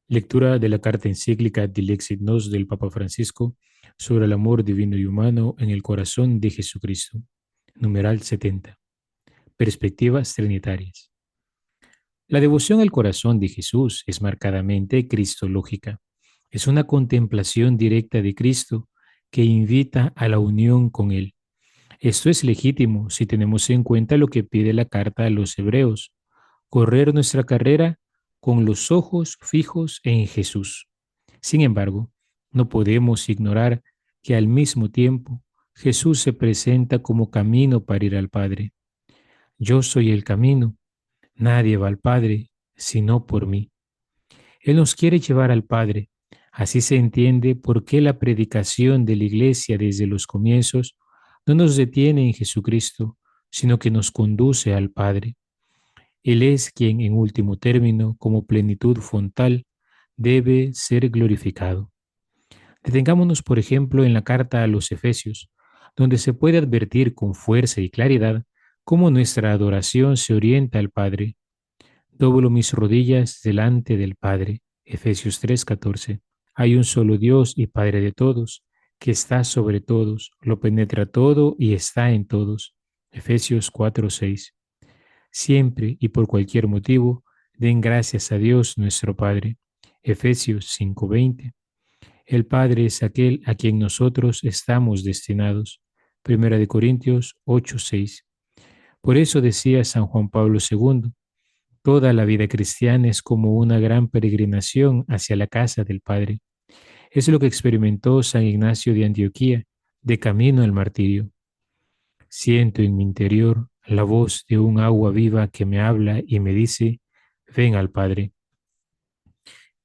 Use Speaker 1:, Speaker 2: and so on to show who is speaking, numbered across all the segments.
Speaker 1: Lectura de la carta encíclica Dilexit Nos del Papa Francisco sobre el amor divino y humano en el corazón de Jesucristo. Numeral 70. Perspectivas trinitarias. La devoción al corazón de Jesús es marcadamente cristológica. Es una contemplación directa de Cristo que invita a la unión con Él. Esto es legítimo si tenemos en cuenta lo que pide la carta a los hebreos: correr nuestra carrera con los ojos fijos en Jesús. Sin embargo, no podemos ignorar que al mismo tiempo Jesús se presenta como camino para ir al Padre. Yo soy el camino, nadie va al Padre sino por mí. Él nos quiere llevar al Padre. Así se entiende por qué la predicación de la Iglesia desde los comienzos no nos detiene en Jesucristo, sino que nos conduce al Padre. Él es quien, en último término, como plenitud fontal, debe ser glorificado. Detengámonos, por ejemplo, en la carta a los Efesios, donde se puede advertir con fuerza y claridad cómo nuestra adoración se orienta al Padre. Doblo mis rodillas delante del Padre. Efesios 3:14. Hay un solo Dios y Padre de todos, que está sobre todos, lo penetra todo y está en todos. Efesios 4:6. Siempre y por cualquier motivo, den gracias a Dios nuestro Padre. Efesios 5:20. El Padre es aquel a quien nosotros estamos destinados. Primera de Corintios 8:6. Por eso decía San Juan Pablo II, toda la vida cristiana es como una gran peregrinación hacia la casa del Padre. Es lo que experimentó San Ignacio de Antioquía, de camino al martirio. Siento en mi interior la voz de un agua viva que me habla y me dice, ven al Padre.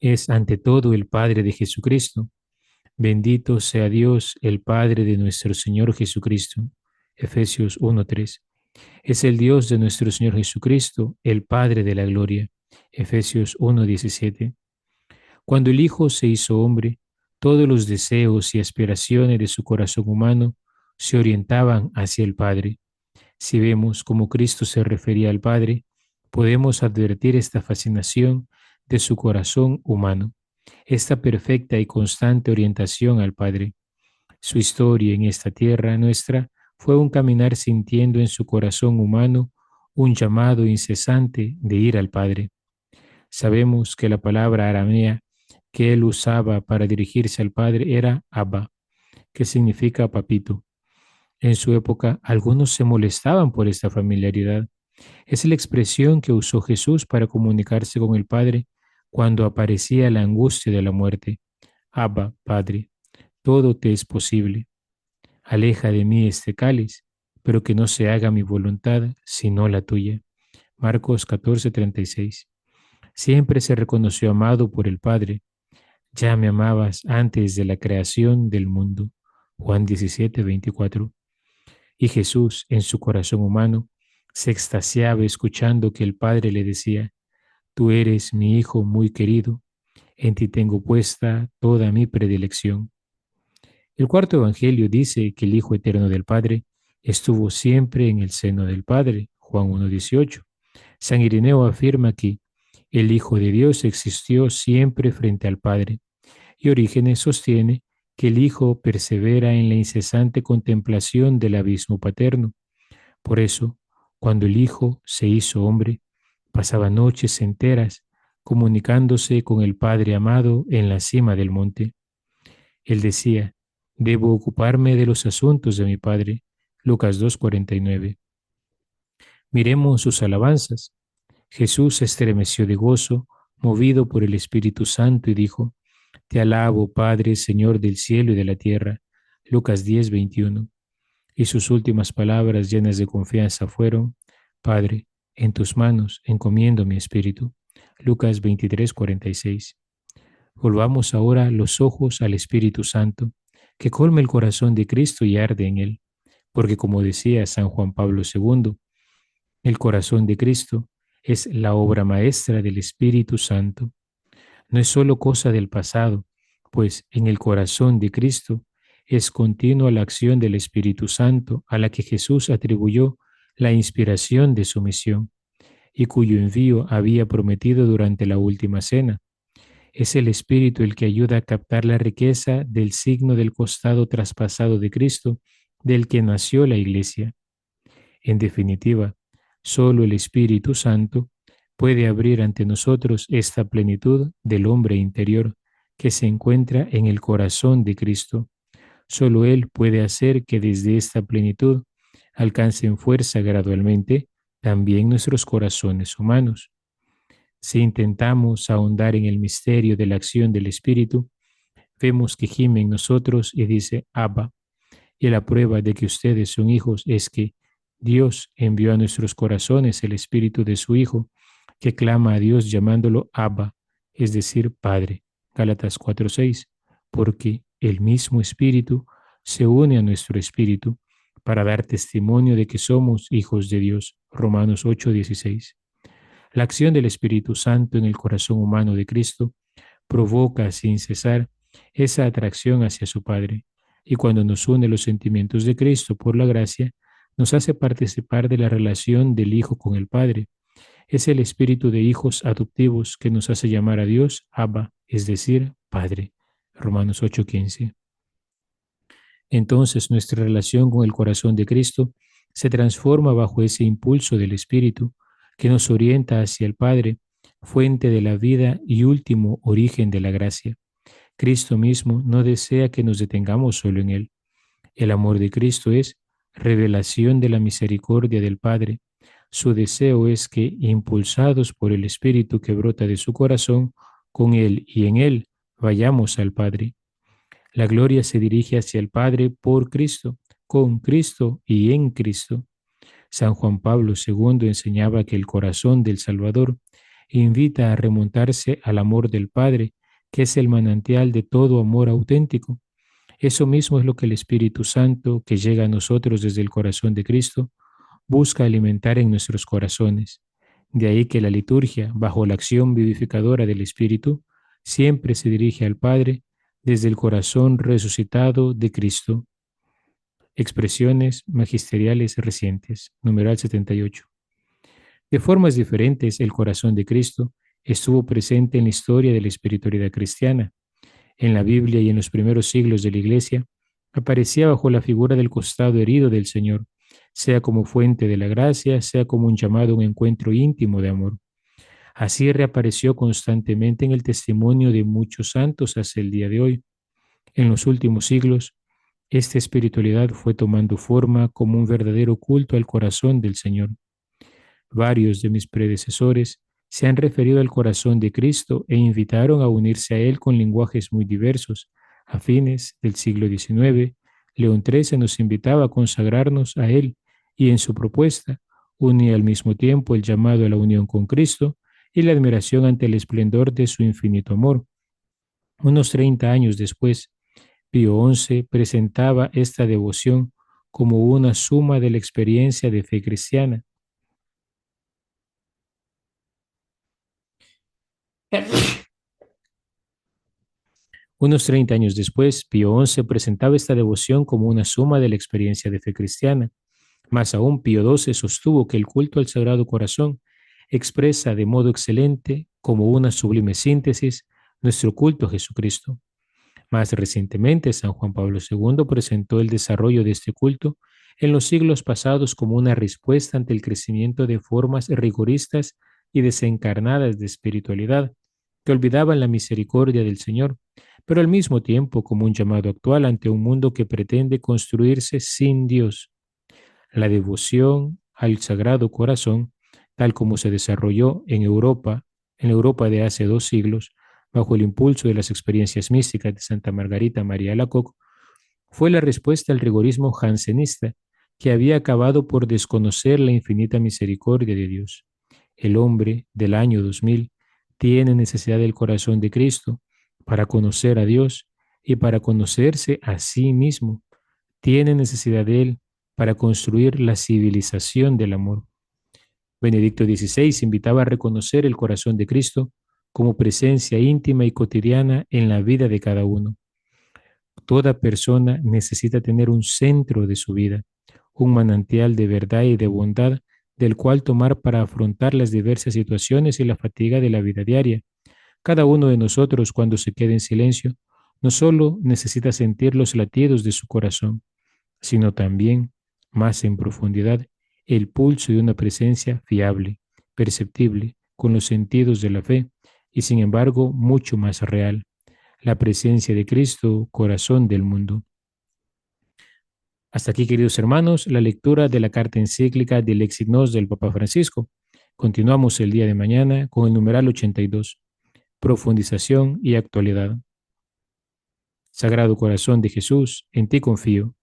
Speaker 1: Es ante todo el Padre de Jesucristo. Bendito sea Dios, el Padre de nuestro Señor Jesucristo. Efesios 1:3. Es el Dios de nuestro Señor Jesucristo, el Padre de la gloria. Efesios 1:17. Cuando el Hijo se hizo hombre, todos los deseos y aspiraciones de su corazón humano se orientaban hacia el Padre. Si vemos cómo Cristo se refería al Padre, podemos advertir esta fascinación de su corazón humano, esta perfecta y constante orientación al Padre. Su historia en esta tierra nuestra fue un caminar sintiendo en su corazón humano un llamado incesante de ir al Padre. Sabemos que la palabra aramea que él usaba para dirigirse al Padre era Abba, que significa papito. En su época, algunos se molestaban por esta familiaridad. Es la expresión que usó Jesús para comunicarse con el Padre cuando aparecía la angustia de la muerte. Abba, Padre, todo te es posible. Aleja de mí este cáliz, pero que no se haga mi voluntad, sino la tuya. Marcos 14:36. Siempre se reconoció amado por el Padre. Ya me amabas antes de la creación del mundo. Juan 17:24. Y Jesús, en su corazón humano, se extasiaba escuchando que el Padre le decía, tú eres mi Hijo muy querido, en ti tengo puesta toda mi predilección. El cuarto Evangelio dice que el Hijo eterno del Padre estuvo siempre en el seno del Padre, Juan 1:18. San Irineo afirma que el Hijo de Dios existió siempre frente al Padre, y Orígenes sostiene que el Hijo persevera en la incesante contemplación del abismo paterno. Por eso, cuando el Hijo se hizo hombre, pasaba noches enteras comunicándose con el Padre amado en la cima del monte. Él decía, debo ocuparme de los asuntos de mi Padre. Lucas 2:49. Miremos sus alabanzas. Jesús se estremeció de gozo, movido por el Espíritu Santo, y dijo, te alabo, Padre, Señor del cielo y de la tierra. Lucas 10:21. Y sus últimas palabras llenas de confianza fueron, Padre, en tus manos encomiendo mi espíritu. Lucas 23:46. Volvamos ahora los ojos al Espíritu Santo, que colma el corazón de Cristo y arde en él, porque como decía San Juan Pablo II, el corazón de Cristo es la obra maestra del Espíritu Santo. No es solo cosa del pasado, pues en el corazón de Cristo es continua la acción del Espíritu Santo a la que Jesús atribuyó la inspiración de su misión y cuyo envío había prometido durante la última cena. Es el Espíritu el que ayuda a captar la riqueza del signo del costado traspasado de Cristo, del que nació la Iglesia. En definitiva, solo el Espíritu Santo puede abrir ante nosotros esta plenitud del hombre interior que se encuentra en el corazón de Cristo. Solo Él puede hacer que desde esta plenitud alcancen fuerza gradualmente también nuestros corazones humanos. Si intentamos ahondar en el misterio de la acción del Espíritu, vemos que gime en nosotros y dice Abba. Y la prueba de que ustedes son hijos es que Dios envió a nuestros corazones el Espíritu de su Hijo, que clama a Dios llamándolo Abba, es decir, Padre. Gálatas 4:6, porque el mismo Espíritu se une a nuestro Espíritu para dar testimonio de que somos hijos de Dios. Romanos 8:16. La acción del Espíritu Santo en el corazón humano de Cristo provoca sin cesar esa atracción hacia su Padre, y cuando nos une los sentimientos de Cristo por la gracia, nos hace participar de la relación del Hijo con el Padre. Es el espíritu de hijos adoptivos que nos hace llamar a Dios Abba, es decir, Padre. Romanos 8:15. Entonces nuestra relación con el corazón de Cristo se transforma bajo ese impulso del Espíritu que nos orienta hacia el Padre, fuente de la vida y último origen de la gracia. Cristo mismo no desea que nos detengamos solo en Él. El amor de Cristo es revelación de la misericordia del Padre. Su deseo es que, impulsados por el Espíritu que brota de su corazón, con Él y en Él, vayamos al Padre. La gloria se dirige hacia el Padre por Cristo, con Cristo y en Cristo. San Juan Pablo II enseñaba que el corazón del Salvador invita a remontarse al amor del Padre, que es el manantial de todo amor auténtico. Eso mismo es lo que el Espíritu Santo, que llega a nosotros desde el corazón de Cristo, busca alimentar en nuestros corazones. De ahí que la liturgia, bajo la acción vivificadora del Espíritu, siempre se dirige al Padre desde el corazón resucitado de Cristo. Expresiones magisteriales recientes, numeral 78. De formas diferentes, el corazón de Cristo estuvo presente en la historia de la espiritualidad cristiana. En la Biblia y en los primeros siglos de la Iglesia, aparecía bajo la figura del costado herido del Señor, sea como fuente de la gracia, sea como un llamado a un encuentro íntimo de amor. Así reapareció constantemente en el testimonio de muchos santos hasta el día de hoy. En los últimos siglos, esta espiritualidad fue tomando forma como un verdadero culto al corazón del Señor. Varios de mis predecesores se han referido al corazón de Cristo e invitaron a unirse a Él con lenguajes muy diversos. A fines del siglo XIX, León XIII nos invitaba a consagrarnos a Él y en su propuesta unía al mismo tiempo el llamado a la unión con Cristo y la admiración ante el esplendor de su infinito amor. Unos 30 años después, Pío XI presentaba esta devoción como una suma de la experiencia de fe cristiana. Unos 30 años después, Pío XI presentaba esta devoción como una suma de la experiencia de fe cristiana. Más aún, Pío XII sostuvo que el culto al Sagrado Corazón expresa de modo excelente, como una sublime síntesis, nuestro culto a Jesucristo. Más recientemente, San Juan Pablo II presentó el desarrollo de este culto en los siglos pasados como una respuesta ante el crecimiento de formas rigoristas y desencarnadas de espiritualidad que olvidaban la misericordia del Señor, pero al mismo tiempo como un llamado actual ante un mundo que pretende construirse sin Dios. La devoción al Sagrado Corazón, tal como se desarrolló en la Europa de hace 2 siglos, bajo el impulso de las experiencias místicas de Santa Margarita María Alacoque, fue la respuesta al rigorismo jansenista que había acabado por desconocer la infinita misericordia de Dios. El hombre del año 2000 tiene necesidad del corazón de Cristo para conocer a Dios y para conocerse a sí mismo. Tiene necesidad de Él para construir la civilización del amor. Benedicto XVI invitaba a reconocer el corazón de Cristo como presencia íntima y cotidiana en la vida de cada uno. Toda persona necesita tener un centro de su vida, un manantial de verdad y de bondad del cual tomar para afrontar las diversas situaciones y la fatiga de la vida diaria, Cada uno de nosotros, cuando se queda en silencio, no solo necesita sentir los latidos de su corazón, sino también, más en profundidad, el pulso de una presencia fiable, perceptible, con los sentidos de la fe y sin embargo mucho más real, la presencia de Cristo, corazón del mundo. Hasta aquí, queridos hermanos, la lectura de la carta encíclica del Lexit Nos del Papa Francisco. Continuamos el día de mañana con el numeral 82, profundización y actualidad. Sagrado Corazón de Jesús, en ti confío.